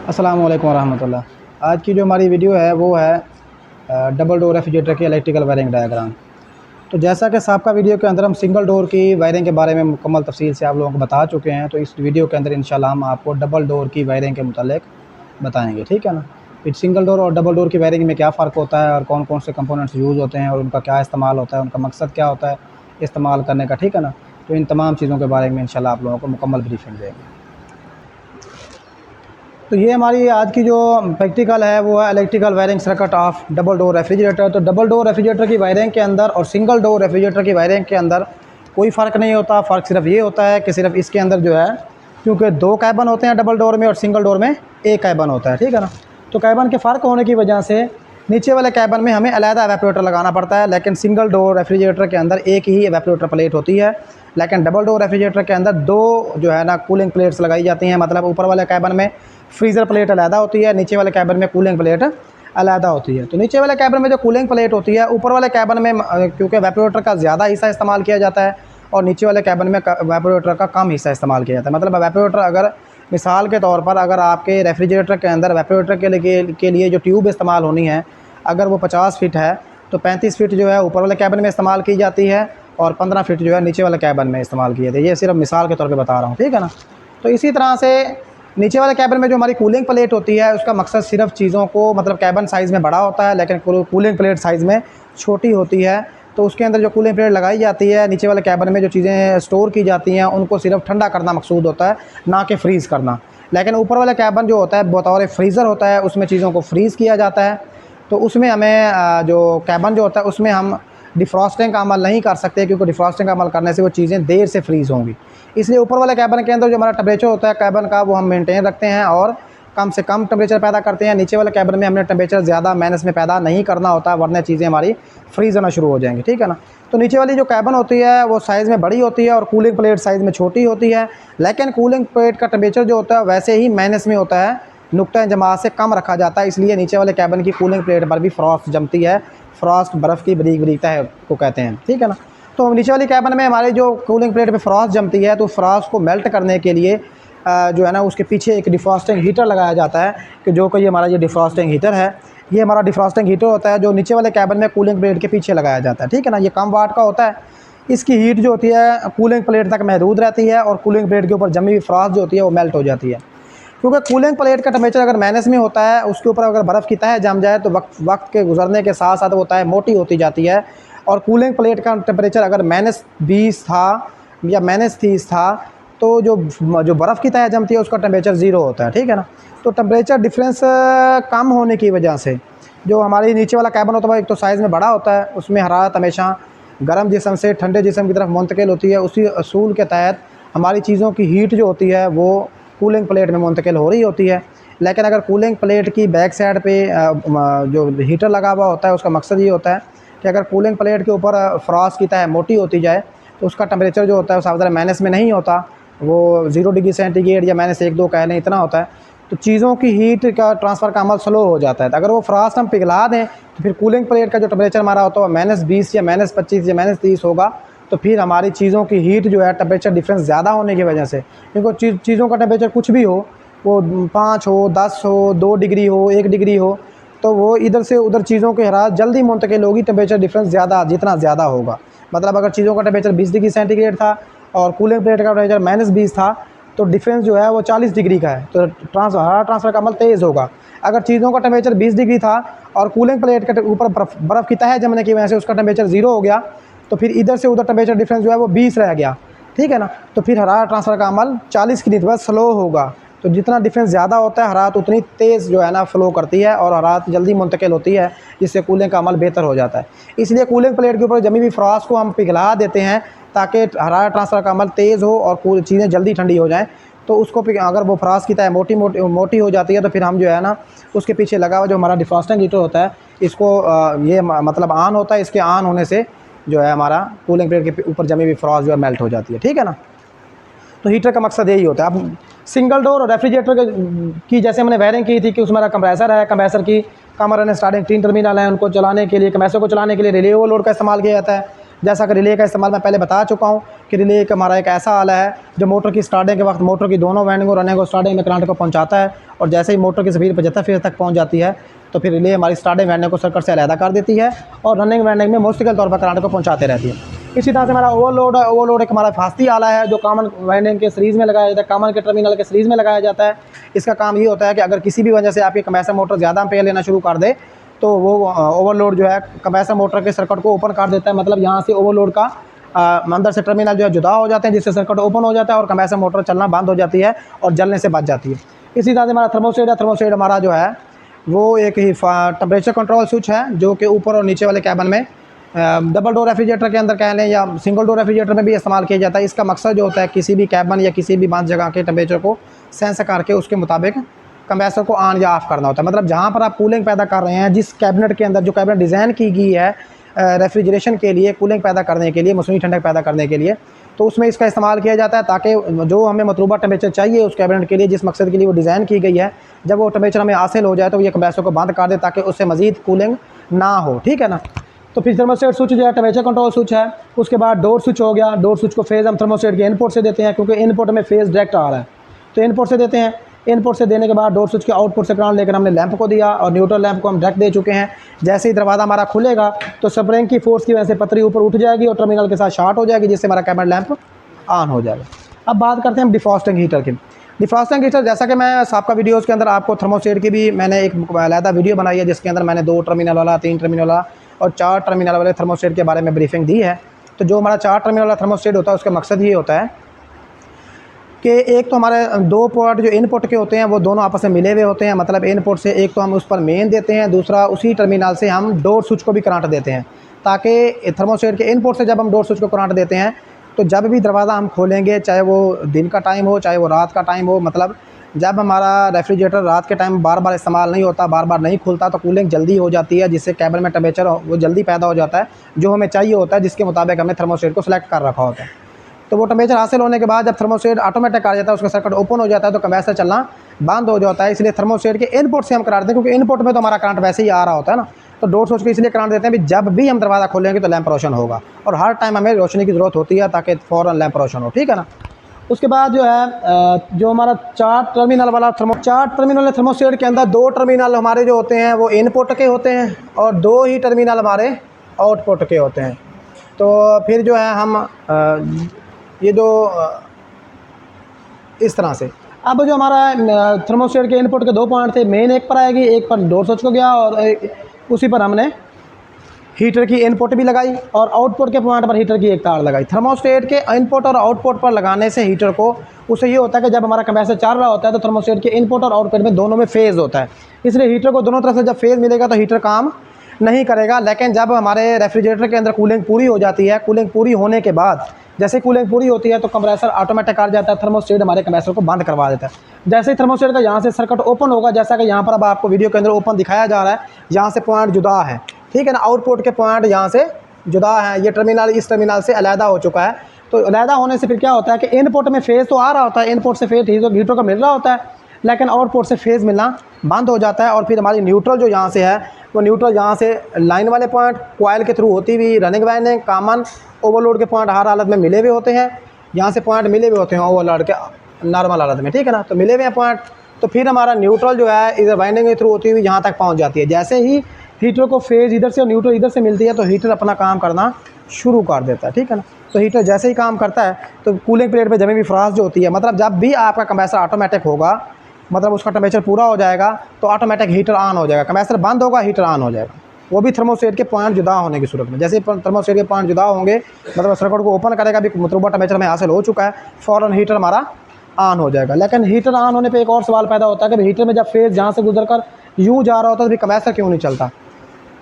अस्सलामु अलैकुम वरहमतुल्लाह। आज की जो हमारी वीडियो है वो है डबल डोर रेफ्रिजरेटर की इलेक्ट्रिकल वायरिंग डायग्राम। तो जैसा कि सबका वीडियो के अंदर हम सिंगल डोर की वायरिंग के बारे में मुकम्मल तफसील से आप लोगों को बता चुके हैं, तो इस वीडियो के अंदर इंशाल्लाह हम आपको डबल डोर की वायरिंग के मुतालिक बताएँगे, ठीक है ना। फिर सिंगल डोर और डबल डोर की वायरिंग में क्या फ़र्क होता है और कौन-कौन से कंपोनेंट्स यूज़ होते हैं और उनका क्या इस्तेमाल होता है, उनका मकसद क्या होता है इस्तेमाल करने का, ठीक है ना। तो इन तमाम चीज़ों के बारे में इंशाल्लाह आप लोगों को मुकम्मल ब्रीफिंग देंगे। तो ये हमारी आज की जो प्रैक्टिकल है वो है electrical wiring circuit of double door refrigerator. तो डबल डोर रेफ्रिजरेटर की वायरिंग के अंदर और सिंगल डोर रेफ्रिजरेटर की वायरिंग के अंदर कोई फ़र्क नहीं होता। फ़र्क सिर्फ ये होता है कि सिर्फ इसके अंदर जो है, क्योंकि दो कैबिन होते हैं डबल डोर में और सिंगल डोर में एक कैबिन होता है, ठीक है ना। तो कैबिन के फ़र्क होने की वजह से नीचे वाले कैबिन में हमें अलहदा एवेपोरेटर लगाना पड़ता है, लेकिन सिंगल डोर रेफ्रिजरेटर के अंदर एक ही एवेपोरेटर प्लेट होती है। लेकिन डबल डोर रेफ्रिजरेटर के अंदर दो जो है ना कूलिंग प्लेट्स लगाई जाती हैं। मतलब ऊपर वाले कैबिन में फ्रीज़र प्लेट अलहदा होती है, नीचे वाले कैबिन में कूलिंग प्लेट अलहदा होती है। तो नीचे वाले कैबिन में जो कूलिंग प्लेट होती है, ऊपर वाले कैबिन में क्योंकि एवेपोरेटर का ज़्यादा हिस्सा इस्तेमाल किया जाता है और नीचे वाले कैबिन में एवेपोरेटर का कम हिस्सा इस्तेमाल किया जाता है। मतलब एवेपोरेटर अगर मिसाल के तौर पर अगर आपके रेफ्रिजरेटर के अंदर एवेपोरेटर के लिए जो ट्यूब इस्तेमाल होनी है, अगर वो 50 फीट है तो 35 फीट जो है ऊपर वाले कैबिन में इस्तेमाल की जाती है और 15 फीट जो है नीचे वाले कैबिन में इस्तेमाल किए थे। ये सिर्फ मिसाल के तौर पे बता रहा हूँ, ठीक है ना। तो इसी तरह से नीचे वाले कैबिन में जो हमारी कूलिंग प्लेट होती है उसका मकसद सिर्फ चीज़ों को, मतलब कैबिन साइज़ में बड़ा होता है लेकिन कूलिंग प्लेट साइज़ में छोटी होती है। तो उसके अंदर जो कूलिंग प्लेट लगाई जाती है, नीचे वाले कैबिन में जो चीज़ें स्टोर की जाती हैं उनको सिर्फ ठंडा करना मकसूद होता है, ना कि फ्रीज़ करना। लेकिन ऊपर वाला कैबिन जो होता है बतौर फ्रीज़र होता है, उसमें चीज़ों को फ्रीज़ किया जाता है। तो उसमें हमें जो कैबिन जो होता है उसमें हम डिफ्रॉस्टिंग का अमल नहीं कर सकते, क्योंकि डिफ्रॉस्टिंग का अमल करने से वो चीज़ें देर से फ्रीज़ होंगी। इसलिए ऊपर वाले कैबिन के अंदर जो हमारा टेम्परेचर होता है कैबिन का, वो हम मेंटेन रखते हैं और कम से कम टेम्परेचर पैदा करते हैं। नीचे वाले कैबिन में हमने टेम्परेचर ज़्यादा माइनस में पैदा नहीं करना होता, वरना चीज़ें हमारी फ्रीज़ होना शुरू हो जाएंगी, ठीक है ना। तो नीचे वाली जो कैबिन होती है वो साइज़ में बड़ी होती है और कूलिंग प्लेट साइज़ में छोटी होती है। लेकिन कूलिंग प्लेट का टेम्परेचर जो होता है वैसे ही माइनस में होता है, नुक्ता जमात से कम रखा जाता है। इसलिए नीचे वाले कैबिन की कूलिंग प्लेट पर भी फ्रॉस्ट जमती है। फ्रॉस्ट बर्फ़ की बारीक बारीकता है को कहते हैं, ठीक है ना। तो नीचे वाली कैबिन में हमारे जो कूलिंग प्लेट पे फ्रॉस्ट जमती है, तो फ्रॉस्ट को मेल्ट करने के लिए जो है ना उसके पीछे एक डिफ्रॉस्टिंग हीटर लगाया जाता है, कि जो कि हमारा ये डिफ्रॉस्टिंग हीटर है। ये हमारा डिफ्रॉस्टिंग हीटर होता है जो नीचे वाले कैबिन में कूलिंग प्लेट के पीछे लगाया जाता है, ठीक है ना। ये कम वाट का होता है। इसकी हीट जो होती है कूलिंग प्लेट तक महदूद रहती है और कूलिंग प्लेट के ऊपर जमी हुई फ्रॉस्ट जो होती है वो मेल्ट हो जाती है। क्योंकि कूलिंग प्लेट का टेम्परेचर अगर माइनस में होता है, उसके ऊपर अगर बर्फ़ की तह जम जाए तो वक्त के गुजरने के साथ साथ वो तह मोटी होती जाती है। और कूलिंग प्लेट का टेम्परेचर अगर -20 था या -30 था, तो जो बर्फ़ की तह जमती है उसका टेम्परेचर 0 होता है, ठीक है ना। तो टेम्परेचर डिफरेंस कम होने की वजह से जो हमारी नीचे वाला कैबिन होता है एक तो साइज़ में बड़ा होता है, उसमें हरारत हमेशा गर्म जिस्म से ठंडे जिस्म की तरफ मुंतकिल होती है। उसी असूल के तहत हमारी चीज़ों की हीट जो होती है वो कूलिंग प्लेट में मुंतकिल हो रही होती है। लेकिन अगर कूलिंग प्लेट की बैक साइड पे जो हीटर लगा हुआ होता है उसका मकसद ये होता है कि अगर कूलिंग प्लेट के ऊपर फ्रॉस्ट की तह मोटी होती जाए तो उसका टेम्परेचर जो होता है साफ माइनस में नहीं होता, वो 0 डिग्री सेंटीग्रेड या -1-2 कह लें इतना होता है। तो चीज़ों की हीट का ट्रांसफ़र का अमल स्लो हो जाता है। तो अगर वो फ्रॉस्ट हम पिघला दें तो फिर कूलिंग प्लेट का जो टेम्परेचर हमारा होता है -20 या -25 या -30 होगा। तो फिर हमारी चीज़ों की हीट जो है टेम्परेचर डिफरेंस ज़्यादा होने की वजह से, क्योंकि चीज़ों का टेम्परेचर कुछ भी हो, वो 5 हो, 10 हो, 2 डिग्री हो, 1 डिग्री हो, तो वो इधर से उधर चीज़ों की हरारत जल्दी मुंतकिल होगी। टेम्परेचर डिफरेंस जितना ज़्यादा होगा, मतलब अगर चीज़ों का टेम्परेचर 20 डिग्री सेंटीग्रेड था और कूलिंग प्लेट का टेम्परेचर -20 था, तो डिफरेंस जो है वो 40 डिग्री का है। तो हरारत ट्रांसफ़र का अमल तेज़ होगा। अगर चीज़ों का टेम्परेचर 20 डिग्री था और कूलिंग प्लेट के ऊपर बर्फ़ की तह जमने की वजह से उसका टेम्परेचर 0 हो गया, तो फिर इधर से उधर टेम्परेचर डिफरेंस जो है वो 20 रह गया, ठीक है ना। तो फिर हरारत ट्रांसफ़र का अमल 40 की निस्बत स्लो होगा। तो जितना डिफरेंस ज़्यादा होता है हरारत उतनी तेज़ जो है ना फ़्लो करती है और हरारत जल्दी मुंतकिल होती है, जिससे कूलिंग का अमल बेहतर हो जाता है। इसलिए कूलिंग प्लेट के ऊपर जमी हुई फ्रॉस्ट को हम पिघला देते हैं ताकि हरारत ट्रांसफ़र का अमल तेज़ हो और चीज़ें जल्दी ठंडी हो जाएँ। तो उसको अगर वो फ्रॉस्ट की तह मोटी हो जाती है तो फिर हम जो है ना उसके पीछे लगा हुआ जो हमारा डिफ्रॉस्टिंग हीटर होता है इसको ये मतलब ऑन होता है। इसके ऑन होने से जो है हमारा कूलिंग प्लेट के ऊपर जमी हुई फ्रॉस्ट जो है मेल्ट हो जाती है, ठीक है ना। तो हीटर का मकसद यही होता है। अब सिंगल डोर और रेफ्रिजरेटर की जैसे हमने वायरिंग की थी कि उसमें कंप्रेसर है, कंप्रेसर की कम रन स्टार्टिंग 3 टर्मिनल हैं, उनको चलाने के लिए कंप्रेसर को चलाने के लिए रिले ओवरलोड का इस्तेमाल किया जाता है। जैसा कि रिले का इस्तेमाल मैं पहले बता चुका हूँ कि रिले एक हमारा एक ऐसा आला है जो मोटर की स्टार्टिंग के वक्त मोटर की दोनों वाइंडिंग और रनिंग को स्टार्टिंग में करंट को पहुँचाता है, और जैसे ही मोटर की स्पीड 75 फीसद तक पहुँच जाती है तो फिर रिले हमारी स्टार्टिंग वाइंडिंग को सर्किट से अलहदा कर देती है और रनिंग वाइंडिंग में मुस्तकिल तौर पर करंट को पहुँचाते रहती है। इसी तरह से हमारा ओवरलोड है। ओवरलोड एक हमारा फास्ती आला है जो कॉमन वाइंडिंग के सीरीज़ में लगाया जाता है, कॉमन के टर्मिनल के सीरीज़ में लगाया जाता है। इसका काम ये होता है कि अगर किसी भी वजह से आपकी कंप्रेसर मोटर ज़्यादा एम्पेयर लेना शुरू कर दे तो वो ओवरलोड जो है कंप्रेसर मोटर के सर्किट को ओपन कर देता है। मतलब यहाँ से ओवरलोड का अंदर से टर्मिनल जो है जुदा हो जाते हैं, जिससे सर्किट ओपन हो जाता है और कंप्रेसर मोटर चलना बंद हो जाती है और जलने से बच जाती है। इसी तरह से हमारा थर्मोस्टेट है। थर्मोस्टेट हमारा जो है वो एक ही टेम्परेचर कंट्रोल स्विच है जो कि ऊपर और नीचे वाले कैबिन में डबल डोर रेफ्रिजरेटर के अंदर कह लें या सिंगल डोर रेफ्रिजरेटर में भी इस्तेमाल किया जाता है। इसका मकसद जो होता है किसी भी कैबिन या किसी भी बंद जगह के टेम्परेचर को सेंस करके उसके मुताबिक कंप्रेसर को ऑन या ऑफ करना होता है। मतलब जहाँ पर आप कूलिंग पैदा कर रहे हैं, जिस कैबिनेट के अंदर जो कैबिनेट डिज़ाइन की गई है रेफ्रिजरेशन के लिए, कूलिंग पैदा करने के लिए, मौसमी ठंडक पैदा करने के लिए, तो उसमें इसका इस्तेमाल किया जाता है ताकि जो हमें मतलूबा टेम्परेचर चाहिए उस कैबिनेट के लिए, जिस मकसद के लिए वो डिज़ाइन की गई है, जब वो टेम्परेचर हमें हासिल हो जाए तो ये कंप्रेसर को बंद कर दे ताकि उससे मज़ीद कूलिंग ना हो। ठीक है ना। तो फिर थर्मोस्टेट स्विच जो है टेम्परेचर कंट्रोल स्विच है। उसके बाद डोर स्विच हो गया। डोर स्विच को फेज़ हम थर्मोस्टेट के इनपुट से देते हैं क्योंकि इनपुट में फेज़ डायरेक्ट आ रहा है, तो इनपुट से देते हैं। इनपुट से देने के बाद डोर स्विच के आउटपुट से करंट लेकर हमने लैंप को दिया और न्यूट्रल लैंप को हम डायरेक्ट दे चुके हैं। जैसे ही दरवाज़ा हमारा खुलेगा तो स्प्रिंग की फोर्स की वजह से पतरी ऊपर उठ जाएगी और टर्मिनल के साथ शॉर्ट हो जाएगी, जिससे हमारा कैबिनेट लैंप ऑन हो जाएगा। अब बात करते हैं हम डिफ्रॉस्टिंग हीटर की। डिफ्रॉस्टिंग हीटर, जैसा कि मैं सबका वीडियोज़ के अंदर आपको थर्मोस्टेट की भी मैंने एक अलहदा वीडियो बनाई है जिसके अंदर मैंने 2 टर्मिनल वाला, 3 टर्मिनल वाला और 4 टर्मिनल वाले थर्मोस्टेट के बारे में ब्रीफिंग दी है। तो जो हमारा 4 टर्मिनल वाला थर्मोस्टेट होता है उसका मकसद ये होता है कि एक तो हमारे 2 पोर्ट जो इनपुट के होते हैं वो दोनों आपस में मिले हुए होते हैं। मतलब इनपुट से एक तो हम उस पर मेन देते हैं, दूसरा उसी टर्मिनल से हम डोर स्विच को भी करंट देते हैं, ताकि थर्मोस्टेट के इनपुट से जब हम डोर स्विच को करंट देते हैं तो जब भी दरवाज़ा हम खोलेंगे, चाहे वो दिन का टाइम हो चाहे वो रात का टाइम हो, मतलब जब हमारा रेफ्रिजरेटर रात के टाइम बार बार इस्तेमाल नहीं होता, बार बार नहीं खुलता, तो कूलिंग जल्दी हो जाती है, जिससे कैबिन में टेम्परेचर वो जल्दी पैदा हो जाता है जो हमें चाहिए होता है, जिसके मुताबिक हमने थर्मोस्टेट को सिलेक्ट कर रखा होता है। तो वो टेम्परेचर हासिल होने के बाद जब थर्मोस्टेट ऑटोमेटिक आ जाता है, उसका सर्किट ओपन हो जाता है तो कंप्रेसर चलना बंद हो जाता है। इसलिए थर्मोस्टेट के इनपुट से हम करंट देते हैं, क्योंकि इनपुट में तो हमारा करंट वैसे ही आ रहा होता है ना। तो डोर स्विच को इसलिए करंट देते हैं भी जब भी हम दरवाज़ा खोलेंगे तो लैंप रोशन होगा, और हर टाइम हमें रोशनी की ज़रूरत होती है ताकि फ़ौरन लैंप रोशन हो। ठीक है ना। उसके बाद जो है जो हमारा 4 टर्मिनल वाला 4 टर्मिनल थर्मोस्टेट के अंदर 2 टर्मिनल हमारे जो होते हैं वो इनपुट के होते हैं और 2 ही टर्मिनल हमारे आउटपुट के होते हैं। तो फिर जो है हम ये जो इस तरह से, अब जो हमारा थर्मोस्टेट के इनपुट के 2 पॉइंट थे, मेन एक पर आएगी, एक पर डोर स्विच को गया और उसी पर हमने हीटर की इनपुट भी लगाई और आउटपुट के पॉइंट पर हीटर की एक तार लगाई। थर्मोस्टेट के इनपुट और आउटपुट पर लगाने से हीटर को उससे ये होता है कि जब हमारा कंप्रेसर चल रहा होता है तो थर्मोस्टेट के इनपुट और आउटपुट में दोनों में फेज़ होता है, इसलिए हीटर को दोनों तरफ से जब फेज़ मिलेगा तो हीटर काम नहीं करेगा। लेकिन जब हमारे रेफ्रिजरेटर के अंदर कूलिंग पूरी हो जाती है, कूलिंग पूरी होने के बाद जैसे कूलिंग पूरी होती है तो कंप्रेसर ऑटोमेटिक कर जाता है, थर्मोस्टेट हमारे कंप्रेसर को बंद करवा देता है। जैसे ही थर्मोस्टेट का यहाँ से सर्किट ओपन होगा, जैसा कि यहाँ पर अब आपको वीडियो के अंदर ओपन दिखाया जा रहा है, यहाँ से पॉइंट जुदा है, ठीक है ना, आउटपुट के पॉइंट यहाँ से जुदा है, ये टर्मिनल इस टर्मिनल से अलहदा हो चुका है। तो अलहदा होने से फिर क्या होता है कि इनपुट में फेज़ तो आ रहा होता है, इनपुट से फेज़ हीटर को मिल रहा होता है, लेकिन आउटपुट से फेज़ मिलना बंद हो जाता है। और फिर हमारी न्यूट्रल जो यहाँ से है वो न्यूट्रल यहाँ से लाइन वाले पॉइंट कॉइल के थ्रू होती हुई रनिंग वाइंडिंग कॉमन ओवरलोड के पॉइंट हर हालत में मिले हुए होते हैं, यहाँ से पॉइंट मिले हुए होते हैं ओवरलोड के नॉर्मल हालत में, ठीक है ना, तो मिले हुए हैं पॉइंट। तो फिर हमारा न्यूट्रल जो है इधर वाइंडिंग के थ्रू होती हुई यहाँ तक पहुँच जाती है। जैसे ही हीटर को फेज़ इधर से और न्यूट्रल इधर से मिलती है तो हीटर अपना काम करना शुरू कर देता है, ठीक है ना। तो हीटर जैसे ही काम करता है तो कूलिंग प्लेट पे जमी हुई फ्रास्ट जो होती है, मतलब जब भी आपका कंप्रेसर ऑटोमेटिक होगा, मतलब उसका टेम्परेचर पूरा हो जाएगा तो ऑटोमेटिक हीटर ऑन हो जाएगा, कंप्रेसर बंद होगा हीटर ऑन हो जाएगा, वो भी थर्मोस्टेट के पॉइंट जुदा होने की सूरत में। जैसे थर्मोस्टेट के पॉइंट जुदा होंगे मतलब सर्किट को ओपन करेगा भी मतलूबा टेम्परेचर में हासिल हो चुका है, फ़ौरन हीटर हमारा ऑन हो जाएगा। लेकिन हीटर ऑन होने पे एक और सवाल पैदा होता है कि हीटर में जब फेज़ जहाँ से गुजर कर यूँ जा रहा होता है तो कंप्रेसर क्यों नहीं चलता।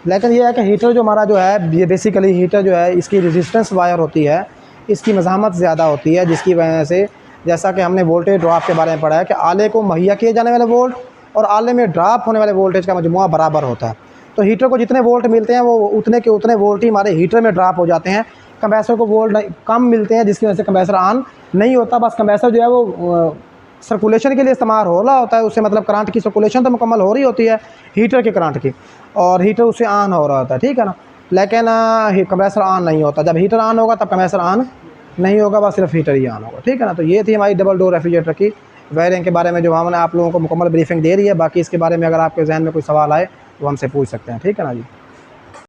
लेकिन ये है कि हीटर जो हमारा जो है ये बेसिकली हीटर जो है इसकी रेजिस्टेंस वायर होती है, इसकी मज़ाहमत ज़्यादा होती है, जिसकी वजह से जैसा कि हमने वोल्टेज ड्रॉप के बारे में पढ़ा है कि आले को मुहैया किए जाने वाले वोल्ट और आले में ड्रॉप होने वाले वोल्टेज का मजमुआ बराबर होता है। तो हीटर को जितने वोल्ट मिलते हैं वो उतने के उतने वोल्ट ही हमारे हीटर में ड्रॉप हो जाते हैं, कंप्रेसर को वोल्ट कम मिलते हैं, जिसकी वजह से कंप्रेसर ऑन नहीं होता। बस कंप्रेसर जो है वो सर्कुलेशन के लिए इस्तेमाल हो रहा होता है, उससे मतलब करंट की सर्कुलेशन तो मुकम्मल हो रही होती है हीटर के करंट की, और हीटर उससे ऑन हो रहा होता है, ठीक है ना। लेकिन कंप्रेसर ऑन नहीं होता। जब हीटर ऑन होगा तब कंप्रेसर ऑन नहीं होगा, बस सिर्फ हीटर ही ऑन होगा। ठीक है ना। तो ये थी हमारी डबल डोर रेफ्रिजरेटर की वायरिंग के बारे में जो हमने आप लोगों को मुकम्मल ब्रीफिंग दे रही है। बाकी इसके बारे में अगर आपके जहन में कोई सवाल आए तो हमसे पूछ सकते हैं। ठीक है ना जी।